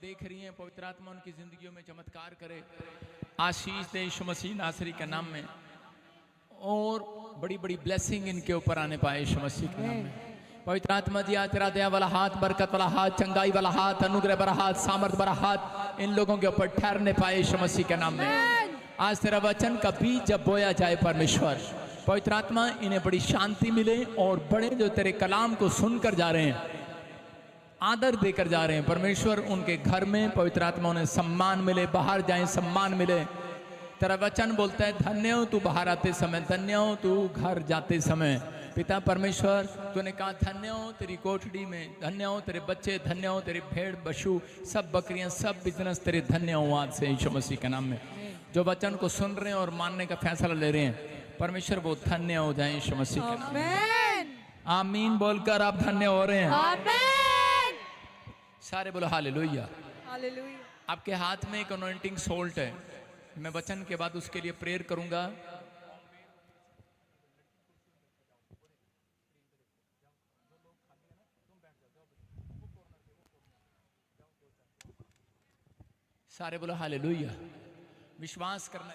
देख रही हैं, पवित्र आत्मा उनकी जिंदगियों में चमत्कार करे, आशीष दे यीशु मसीह नासरी के नाम में, और बड़ी बड़ी ब्लेसिंग इनके ऊपर आने पाए यीशु मसीह के नाम में। पवित्र आत्मा जी आज तेरा दया वाला हाथ, बरकत वाला हाथ, चंगाई वाला हाथ, अनुग्रह वाला हाथ, सामर्थ वाला हाथ इन लोगों के ऊपर ठहरने पाए यीशु मसीह के नाम में। आज तेरा वचन का बीज जब बोया जाए परमेश्वर, पवित्र आत्मा इन्हें बड़ी शांति मिले, और बड़े जो तेरे कलाम को सुनकर जा रहे हैं, आदर देकर जा रहे हैं परमेश्वर, उनके घर में पवित्र आत्मा उन्हें सम्मान मिले, बाहर जाएं सम्मान मिले। तेरा वचन बोलता है धन्य हो तू बाहर आते समय, धन्य हो तू घर जाते समय। पिता परमेश्वर तूने कहा धन्य हो तेरी कोठड़ी में, धन्य हो तेरे बच्चे, धन्य हो तेरे भेड़ बशु, सब बकरियां, सब बिजनेस तेरे धन्य हो आज से यीशु मसीह के नाम में। जो वचन को सुन रहे हैं और मानने का फैसला ले रहे हैं परमेश्वर वो धन्य हो जाए यीशु मसीह के नाम में। आमीन बोलकर आप धन्य हो रहे हैं। सारे बोलो हालेलुया। आपके हाथ में एक अनॉइंटिंग सोल्ट है, मैं वचन के बाद उसके लिए प्रेयर करूंगा। सारे बोलो हालेलुया। विश्वास करना,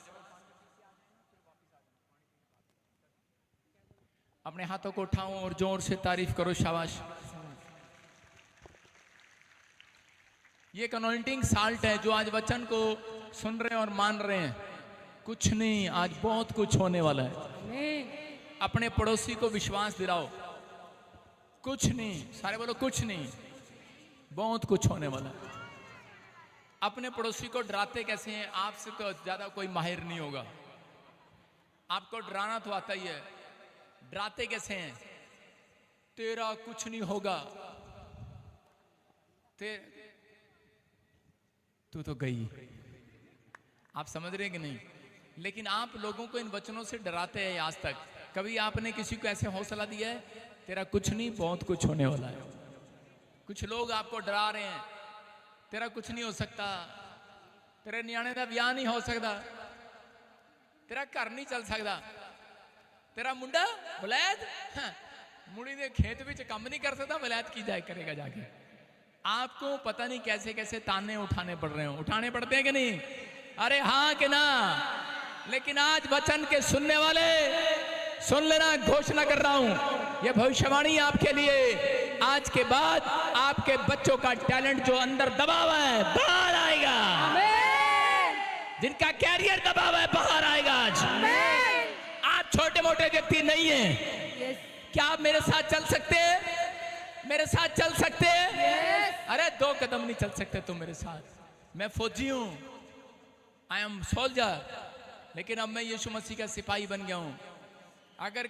अपने हाथों को उठाओ और जोर से तारीफ करो, शाबाश। ये एक अनॉइंटिंग साल्ट है जो आज वचन को सुन रहे हैं और मान रहे हैं। कुछ नहीं, आज बहुत कुछ होने वाला है। अपने पड़ोसी को विश्वास दिलाओ, कुछ नहीं, सारे बोलो कुछ नहीं, बहुत कुछ होने वाला है। अपने पड़ोसी को डराते कैसे हैं? आपसे तो ज्यादा कोई माहिर नहीं होगा। आपको डराना तो आता ही है, डराते कैसे हैं? तेरा कुछ नहीं होगा, तू तो गई। आप समझ रहे कि नहीं? लेकिन आप लोगों को इन वचनों से डराते हैं आज तक। कभी आपने किसी को ऐसे हौसला दिया है तेरा कुछ नहीं, बहुत कुछ होने वाला है? कुछ लोग आपको डरा रहे हैं, तेरा कुछ नहीं हो सकता, तेरे न्याणे का ब्याह नहीं हो सकता, तेरा घर नहीं चल सकता, तेरा मुंडा वलैद मुड़ी दे खेत में काम नहीं कर सकता, वलैद की जाए करेगा जाके। आपको पता नहीं कैसे कैसे ताने उठाने पड़ रहे हो, उठाने पड़ते हैं कि नहीं? अरे हाँ कि ना? लेकिन आज वचन के सुनने वाले सुन लेना, घोषणा कर रहा हूं, यह भविष्यवाणी आपके लिए, आज के बाद आपके बच्चों का टैलेंट जो अंदर दबा हुआ है बाहर आएगा। जिनका कैरियर दबा हुआ है बाहर आएगा। आज आप छोटे मोटे व्यक्ति नहीं हैं। क्या आप मेरे साथ चल सकते हैं? मेरे साथ चल सकते हैं? अरे 2 कदम नहीं चल सकते तुम मेरे साथ। मैं फौजी हूं, आई एम सोल्जर, लेकिन अब मैं यीशु मसीह का सिपाही बन गया हूं। अगर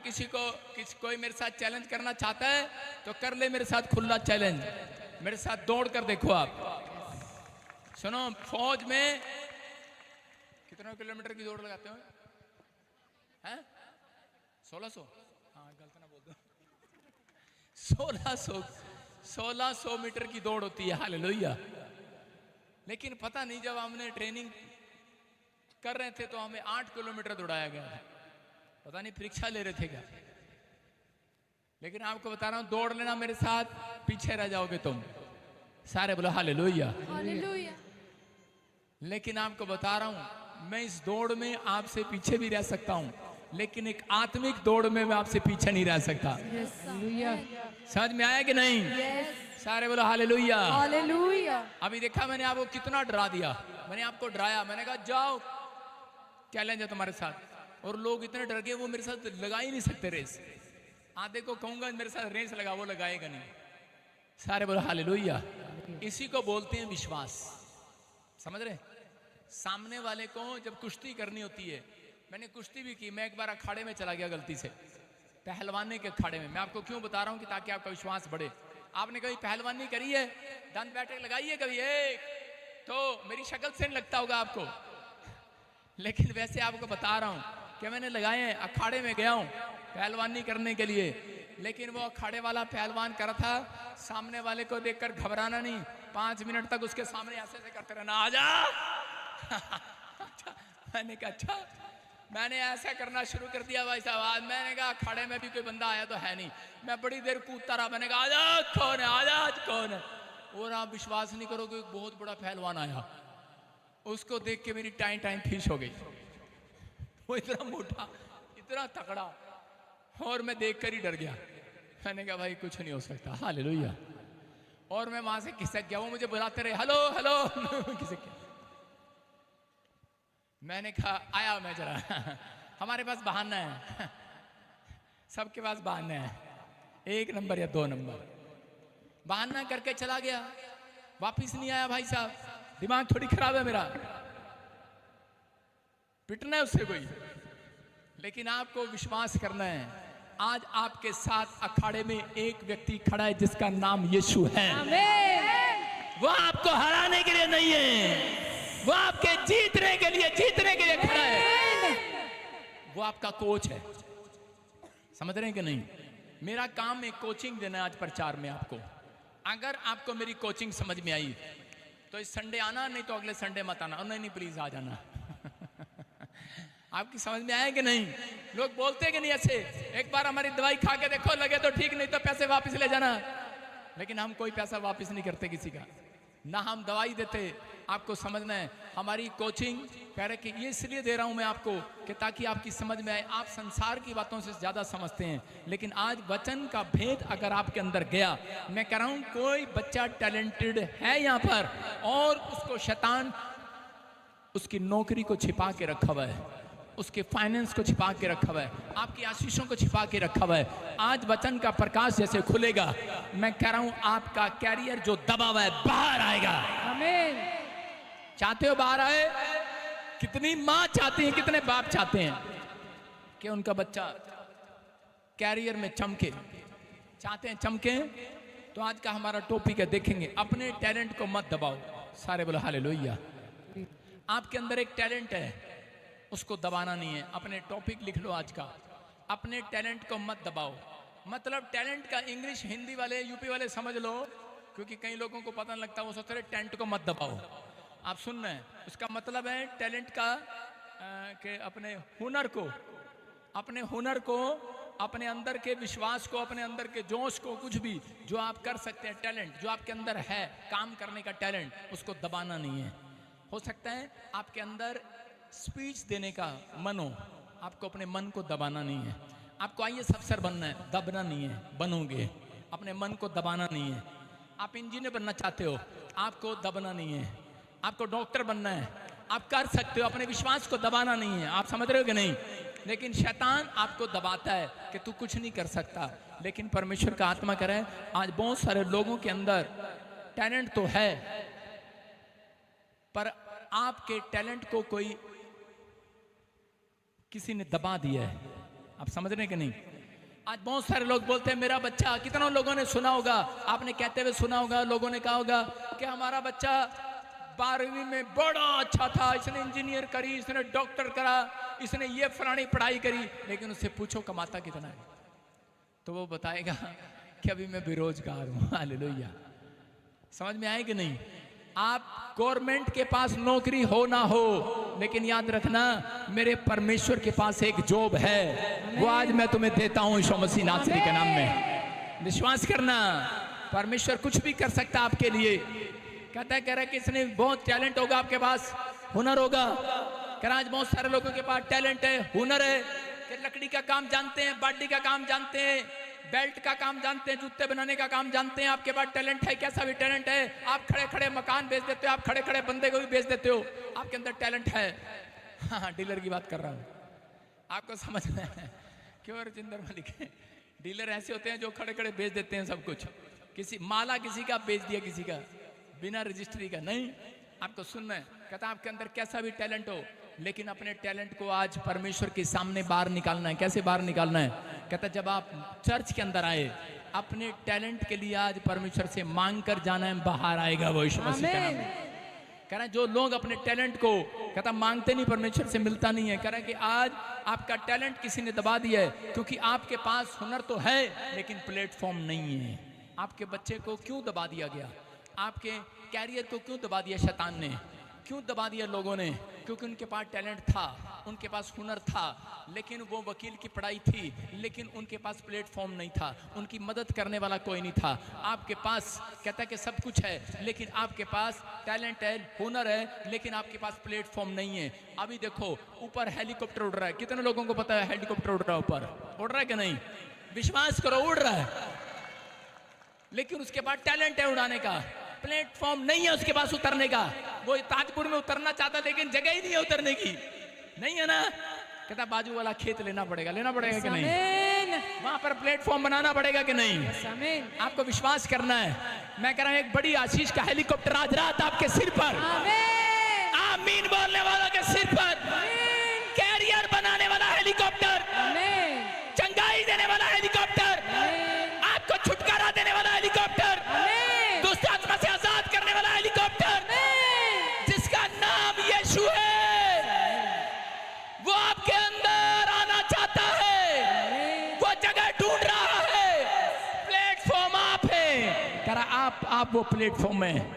कोई मेरे साथ चैलेंज करना चाहता है तो कर ले मेरे साथ खुला चैलेंज, मेरे साथ दौड़ कर देखो। आप सुनो, फौज में कितने किलोमीटर की दौड़ लगाते हो? हैं 1600? हाँ गलत ना बोल दो। 1600 मीटर की दौड़ होती है। हालेलुया। लेकिन पता नहीं, जब हमने ट्रेनिंग कर रहे थे तो हमें 8 किलोमीटर दौड़ाया गया था। पता नहीं परीक्षा ले रहे थे क्या? लेकिन आपको बता रहा हूं, दौड़ लेना मेरे साथ, पीछे रह जाओगे तुम। सारे बोलो हालेलुया। लेकिन आपको बता रहा हूं, मैं इस दौड़ में आपसे पीछे भी रह सकता हूं, लेकिन एक आत्मिक दौड़ में मैं आपसे पीछे नहीं रह सकता। समझ में आया कि नहीं? सारे बोलो हालेलुया। अभी देखा मैंने आपको कितना डरा दिया, मैंने आपको डराया, मैंने कहा जाओ चैलेंज है तुम्हारे साथ, और लोग इतने डर गए वो मेरे साथ लगा ही नहीं सकते रेस। आधे को कहूंगा मेरे साथ रेस लगा, वो लगाएगा नहीं। सारे बोलो हालेलुया। इसी को बोलते हैं विश्वास। समझ रहे? सामने वाले को जब कुश्ती करनी होती है, मैंने कुश्ती भी की, मैं एक बार अखाड़े में चला गया गलती से, पहलवानी के अखाड़े में। मैं आपको क्यों बता रहा हूं कि ताकि आपका विश्वास बढ़े। आपने कभी पहलवानी करी है? दंत बैठक लगाई है कभी? एक तो मेरी शक्ल से नहीं लगता होगा आपको, लेकिन वैसे आपको बता रहा हूं कि मैंने लगाए हैं। अखाड़े में गया हूं पहलवानी करने के लिए, लेकिन वो अखाड़े वाला पहलवान कर था, सामने वाले को देखकर घबराना नहीं, 5 मिनट तक उसके सामने ऐसे ऐसे करते रहना, आजा। मैंने कहा अच्छा। मैंने ऐसा करना शुरू कर दिया भाई साहब। मैंने कहा अखाड़े में भी कोई बंदा आया तो है नहीं, मैं बड़ी देर कूदता रहा। मैंने कहा आजा कौन है, आजा कौन है। और आप विश्वास नहीं करोगे, एक बहुत बड़ा पहलवान आया, उसको देख के मेरी टाइम टाइम फीस हो गई। वो इतना मोटा, इतना तगड़ा, और मैं देखकर ही डर गया। मैंने कहा भाई कुछ नहीं हो सकता, हालेलुया। और मैं वहां से खिसक गया। वो मुझे बुलाते रहे, हेलो हेलो खिसक गया। मैंने कहा आया मैं जरा हमारे पास बहाना है, सबके पास बहाना है, 1 नंबर या 2 नंबर। बहाना करके चला गया, वापिस नहीं आया। भाई साहब दिमाग थोड़ी खराब है मेरा, पिटना है उससे कोई, लेकिन आपको विश्वास करना है। आज आपके साथ अखाड़े में एक व्यक्ति खड़ा है जिसका नाम यीशु है। वो आपको हराने के लिए नहीं है, वो आपके जीतने के लिए खड़ा है। वो आपका कोच है, समझ रहे हैं कि नहीं? मेरा काम है कोचिंग देना आज प्रचार में आपको। अगर आपको मेरी कोचिंग समझ में आई तो इस संडे आना, नहीं तो अगले संडे मत आना। नहीं प्लीज आ जाना आपकी समझ में आया कि नहीं? लोग बोलते हैं कि नहीं ऐसे, एक बार हमारी दवाई खा के देखो, लगे तो ठीक, नहीं तो पैसे वापस ले जाना। लेकिन हम कोई पैसा वापस नहीं करते किसी का, ना हम दवाई देते। आपको समझना है, हमारी कोचिंग कह रहे कि ये इसलिए दे रहा हूं मैं आपको कि ताकि आपकी समझ में आए। आप संसार की बातों से ज्यादा समझते हैं, लेकिन आज वचन का भेद अगर आपके अंदर गया, मैं कह रहा हूं कोई बच्चा टैलेंटेड है यहाँ पर और उसको शैतान उसकी नौकरी को छिपा के रखा हुआ है, उसके फाइनेंस को छिपा के रखा हुआ है, आपकी आशीषों को छिपा के रखा हुआ है। आज वचन का प्रकाश जैसे खुलेगा, मैं कह रहा हूं आपका कैरियर जो दबा हुआ है बाहर आएगा। आमीन। चाहते हो बाहर आए? कितनी माँ चाहती है, कितने बाप चाहते हैं कि उनका बच्चा कैरियर में चमके, चाहते हैं चमके। तो आज का हमारा टॉपिक है, देखेंगे अपने टैलेंट को मत दबाओ। सारे बोलो हालेलुया। आपके अंदर एक टैलेंट है, उसको दबाना नहीं है। अपने टॉपिक लिख लो आज का, अपने टैलेंट को मत दबाओ। मतलब टैलेंट का इंग्लिश हिंदी वाले यूपी वाले समझ लो, क्योंकि कई लोगों को पता नहीं लगता, वो सोचते रहे टेंट को मत दबाओ। आप सुन रहे हैं, उसका मतलब है टैलेंट का के अपने हुनर को, अपने अंदर के विश्वास को, अपने अंदर के जोश को, कुछ भी जो आप कर सकते हैं, टैलेंट जो आपके अंदर है, काम करने का टैलेंट, उसको दबाना नहीं है। हो सकता है आपके अंदर स्पीच देने का मन हो, आपको अपने मन को दबाना नहीं है। आपको आईएएस अफसर बनना है, दबना नहीं है, बनोगे। अपने मन को दबाना नहीं है। आप इंजीनियर बनना चाहते हो, आपको दबना नहीं है। आपको डॉक्टर बनना है, आप कर सकते हो, अपने विश्वास को दबाना नहीं है। आप समझ रहे हो कि नहीं? लेकिन शैतान आपको दबाता है कि तू कुछ नहीं कर सकता। लेकिन परमेश्वर का आत्मा कह रहा है, आज बहुत सारे लोगों के अंदर टैलेंट तो है, पर आपके टैलेंट को कोई किसी ने दबा दिया है। आप समझ रहे हैं कि नहीं? आज बहुत सारे लोग बोलते हैं मेरा बच्चा, कितनों लोगों ने सुना होगा, आपने कहते हुए सुना होगा, लोगों ने कहा होगा कि हमारा बच्चा 12वीं में बड़ा अच्छा था, इसने इंजीनियर करी, इसने डॉक्टर करा, इसने ये फलानी पढ़ाई करी। लेकिन उससे पूछो कमाता कितना है, तो वो बताएगा कि अभी मैं बेरोजगार हूं। हालेलुया। समझ में आए कि नहीं? आप गवर्नमेंट के पास नौकरी हो ना हो, लेकिन याद रखना मेरे परमेश्वर के पास एक जॉब है, वो आज मैं तुम्हें देता हूं यीशु मसीह नासरी के नाम में। विश्वास करना, परमेश्वर कुछ भी कर सकता आपके लिए। कह रहा है कि इसने बहुत टैलेंट होगा, आपके पास हुनर होगा। कह रहा आज बहुत सारे लोगों के पास टैलेंट है, हुनर है, कि लकड़ी का काम जानते हैं, बाडी का काम जानते हैं, बेल्ट का काम जानते हैं, जूते बनाने का काम जानते हैं। आपके पास टैलेंट है, कैसा भी टैलेंट है। आप खड़े खड़े मकान बेच देते हो, आप खड़े खड़े बंदे को भी बेच देते हो, आपके अंदर टैलेंट है। हाँ, डीलर की बात कर रहा हूँ, आपको समझना है। क्यों रजिंदर मलिक? डीलर ऐसे होते हैं जो खड़े खड़े बेच देते हैं सब कुछ। किसी माला किसी का बेच दिया, किसी का बिना रजिस्ट्री का। नहीं, आपको सुनना है। कहता आपके अंदर कैसा भी टैलेंट हो, लेकिन अपने टैलेंट को आज परमेश्वर के सामने बाहर निकालना है। कैसे बाहर निकालना है? कहता जब आप चर्च के अंदर आए, अपने टैलेंट के लिए आज परमेश्वर से मांग कर जाना है, बाहर आएगा वो यीशु मसीह के नाम में। कह रहा है जो लोग अपने टैलेंट को कहता मांगते नहीं, परमेश्वर से मिलता नहीं है। कह रहा है कि आज आपका टैलेंट किसी ने दबा दिया है, क्योंकि आपके पास हुनर तो है लेकिन प्लेटफॉर्म नहीं है। आपके बच्चे को क्यों दबा दिया गया? आपके कैरियर को क्यों दबा दिया शैतान ने? क्यों दबा दिया लोगों ने? क्योंकि उनके पास टैलेंट था, उनके पास हुनर था, लेकिन वो वकील की पढ़ाई थी, लेकिन उनके पास प्लेटफॉर्म नहीं था, उनकी मदद करने वाला कोई नहीं था। आपके पास कहता है कि सब कुछ है, लेकिन आपके पास टैलेंट है, हुनर है, लेकिन आपके पास प्लेटफॉर्म नहीं है। अभी देखो ऊपर हेलीकॉप्टर उड़ रहा है, कितने लोगों को पता है हेलीकॉप्टर उड़ रहा है? ऊपर उड़ रहा है कि नहीं? विश्वास करो उड़ रहा है, लेकिन उसके पास टैलेंट है उड़ाने का, प्लेटफॉर्म नहीं है उसके पास उतरने का। वो ताजपुर में उतरना चाहता, लेकिन जगह ही नहीं है उतरने की, नहीं है ना। कहता बाजू वाला खेत लेना पड़ेगा कि नहीं? वहां पर प्लेटफॉर्म बनाना पड़ेगा कि नहीं? आपको विश्वास करना है। मैं कह रहा हूं एक बड़ी आशीष का हेलीकॉप्टर आज रात आपके सिर पर, आमीन बोलने वालों के सिर पर, कैरियर बनाने वाला हेलीकॉप्टर, चंगाई देने वाला हेलीकॉप्टर, आपको छुटकारा देने वाला हेलीकॉप्टर, दुष्ट आत्मा से आजाद करने वाला हेलीकॉप्टर, जिसका नाम यीशु है, वो आपके अंदर आना चाहता है, वो जगह ढूंढ रहा है। प्लेटफॉर्म आप है, कह रहा आप वो प्लेटफॉर्म में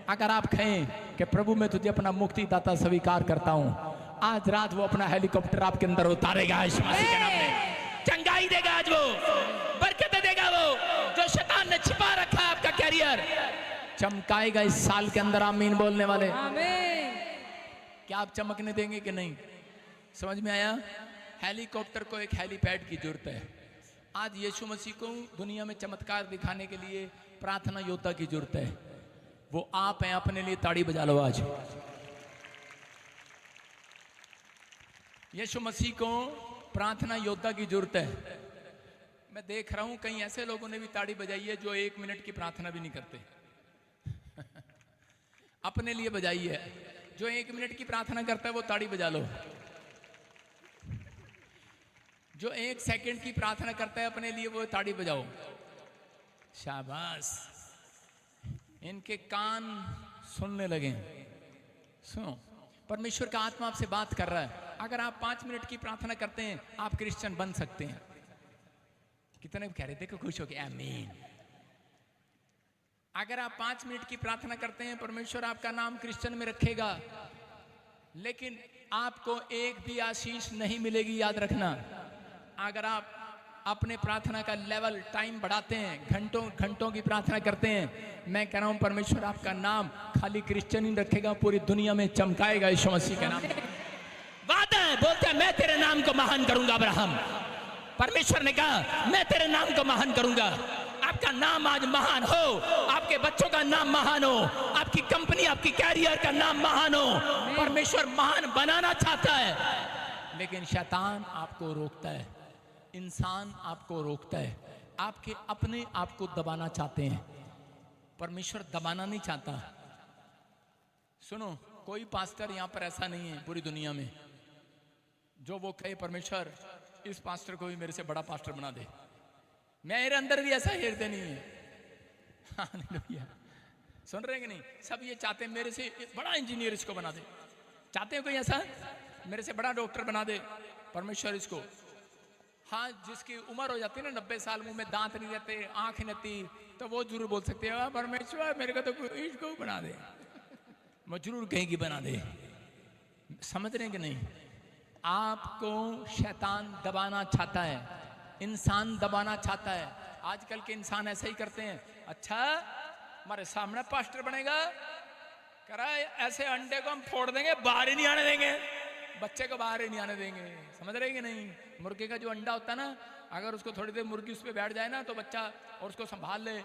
अगर आप कहें कि प्रभु मैं तुझे अपना मुक्तिदाता स्वीकार करता हूं, आज रात वो अपना हेलीकॉप्टर आपके अंदर उतारेगा यीशु मसीह के नाम में। चंगाई देगा आज वो, बरकत देगा वो, जो शैतान ने छिपा रखा है आपका कैरियर चमकाएगा इस साल के अंदर। आमीन बोलने वाले, क्या आप चमकने देंगे कि नहीं? समझ में आया? हेलीकॉप्टर को एक हेलीपैड की जरूरत है। आज यीशु मसीह को दुनिया में चमत्कार दिखाने के लिए प्रार्थना योद्धा की जरूरत है। वो आप हैं, अपने लिए ताड़ी बजा लो आज। यीशु मसीह को प्रार्थना योद्धा की जरूरत है। मैं देख रहा हूं कहीं ऐसे लोगों ने भी ताड़ी बजाई है जो 1 मिनट की प्रार्थना भी नहीं करते। अपने लिए बजाई है। जो 1 मिनट की प्रार्थना करता है वो ताड़ी बजा लो। जो 1 सेकंड की प्रार्थना करता है अपने लिए वो ताड़ी बजाओ। शाबाश, इनके कान सुनने लगे। सुनो, परमेश्वर का आत्मा आपसे बात कर रहा है। अगर आप 5 मिनट की प्रार्थना करते हैं आप क्रिश्चियन बन सकते हैं। कितने कह रहे थे कि खुश हो गए? आमीन। अगर आप 5 मिनट की प्रार्थना करते हैं परमेश्वर आपका नाम क्रिश्चियन में रखेगा, लेकिन आपको एक भी आशीष नहीं मिलेगी। याद रखना, अगर आप अपने प्रार्थना का लेवल टाइम बढ़ाते हैं, घंटों घंटों की प्रार्थना करते हैं, मैं कह रहा हूं परमेश्वर आपका नाम खाली क्रिश्चियन ही रखेगा, पूरी दुनिया में चमकाएगा यीशु मसीह का नाम। वादा है, बोलते हैं मैं तेरे नाम को महान करूंगा। अब्राहम, परमेश्वर ने कहा मैं तेरे नाम को महान करूंगा। आपका नाम आज महान हो, आपके बच्चों का नाम महान हो, आपकी कंपनी, आपकी कैरियर का नाम महान हो। परमेश्वर महान बनाना चाहता है, लेकिन शैतान आपको रोकता है, इंसान आपको रोकता है, आपके अपने आप को दबाना चाहते हैं। परमेश्वर दबाना नहीं चाहता। सुनो, कोई पास्टर यहां पर ऐसा नहीं है पूरी दुनिया में जो वो कहे परमेश्वर इस पास्टर को भी मेरे से बड़ा पास्टर बना दे। मेरे अंदर भी ऐसा हृदय नहीं है। हालेलुया। सुन रहे हैं कि नहीं? सब ये चाहते हैं मेरे से बड़ा इंजीनियर इसको बना दे। चाहते हैं कोई ऐसा मेरे से बड़ा डॉक्टर बना दे परमेश्वर इसको। हाँ, जिसकी उम्र हो जाती है ना 90 साल, मुंह में दांत नहीं रहते, आंख नहीं रहती, तो वो जरूर बोल सकते हैं परमेश्वर मेरे को तो इसको बना दे। मैं जरूर कहेंगी बना दे। समझ रहे हैं कि नहीं? आपको शैतान दबाना चाहता है, इंसान दबाना चाहता है। आजकल के इंसान ऐसा ही करते हैं। अच्छा, हमारे सामने पास्टर बनेगा, कह रहा है ऐसे अंडे को हम फोड़ देंगे, बाहर ही नहीं आने देंगे, बच्चे को बाहर ही नहीं आने देंगे। समझ रहे कि नहीं? मुर्गे का जो अंडा होता है ना, अगर उसको थोड़ी देर मुर्गी उस पर बैठ जाए ना तो बच्चा, और उसको संभाल ले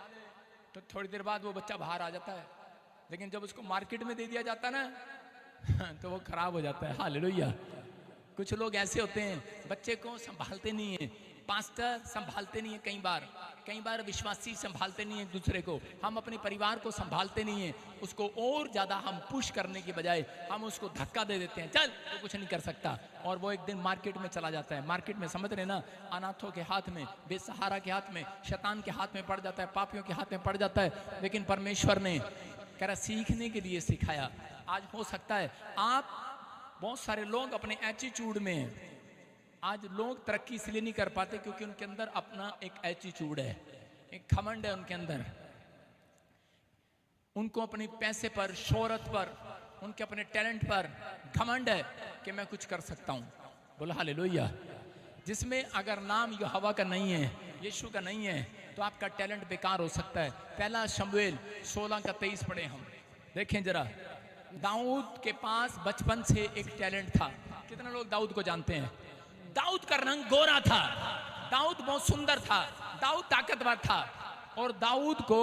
तो थोड़ी देर बाद वो बच्चा बाहर आ जाता है। लेकिन जब उसको मार्केट में दे दिया जाता है ना तो वो खराब हो जाता है। हालेलुया। कुछ लोग ऐसे होते हैं, बच्चे को संभालते नहीं है, पास्टर संभालते नहीं है, कई बार विश्वासी संभालते नहीं है एक दूसरे को। हम अपने परिवार को संभालते नहीं है, उसको और ज्यादा हम पुश करने की बजाय हम उसको धक्का दे देते हैं, चल तो कुछ नहीं कर सकता, और वो एक दिन मार्केट में चला जाता है। मार्केट में समझ रहे ना, अनाथों के हाथ में, बेसहारा के हाथ में, शैतान के हाथ में पड़ जाता है, पापियों के हाथ में पड़ जाता है। लेकिन परमेश्वर ने कह रहा सीखने के लिए सिखाया। आज हो सकता है आप, बहुत सारे लोग अपने एटीट्यूड में, आज लोग तरक्की इसलिए नहीं कर पाते क्योंकि उनके अंदर अपना एक एटीट्यूड है, एक घमंड है उनके अंदर। उनको अपने पैसे पर, शोहरत पर, उनके अपने टैलेंट पर घमंड है कि मैं कुछ कर सकता हूं। बोला हालेलुया। जिसमें अगर नाम यहोवा का नहीं है, यीशु का नहीं है, तो आपका टैलेंट बेकार हो सकता है। पहला शमूएल 16:23 पढ़े हम, देखें जरा। दाऊद के पास बचपन से एक टैलेंट था। कितने लोग दाऊद को जानते हैं? दाऊद का रंग गोरा था, दाऊद बहुत सुंदर था, दाऊद ताकतवर था। और दाऊद को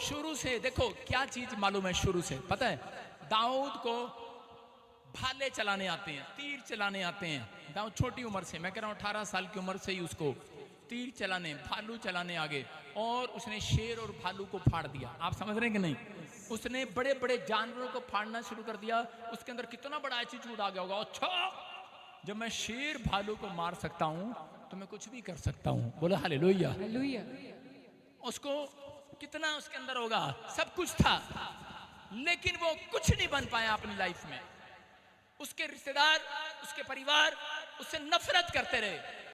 शुरू से, देखो क्या चीज मालूम है, शुरू से पता है दाऊद को भाले चलाने आते हैं, तीर चलाने आते हैं। दाऊद छोटी उम्र से, मैं कह रहा हूं 18 साल की उम्र से ही उसको तीर चलाने, भालू चलाने आगे, और उसने शेर और भालू को फाड़ दिया। आप समझ रहे हैं कि नहीं? उसने बड़े बड़े जानवरों को फाड़ना शुरू कर दिया। उसके अंदर कितना बड़ा एटीट्यूड आ गया होगा, अच्छा जब मैं शेर भालू को मार सकता हूं तो मैं कुछ भी कर सकता हूं। बोले हालेलुया। उसको कितना उसके अंदर होगा, सब कुछ था, लेकिन वो कुछ नहीं बन पाया अपनी लाइफ में। उसके रिश्तेदार, उसके परिवार उससे नफरत करते रहे।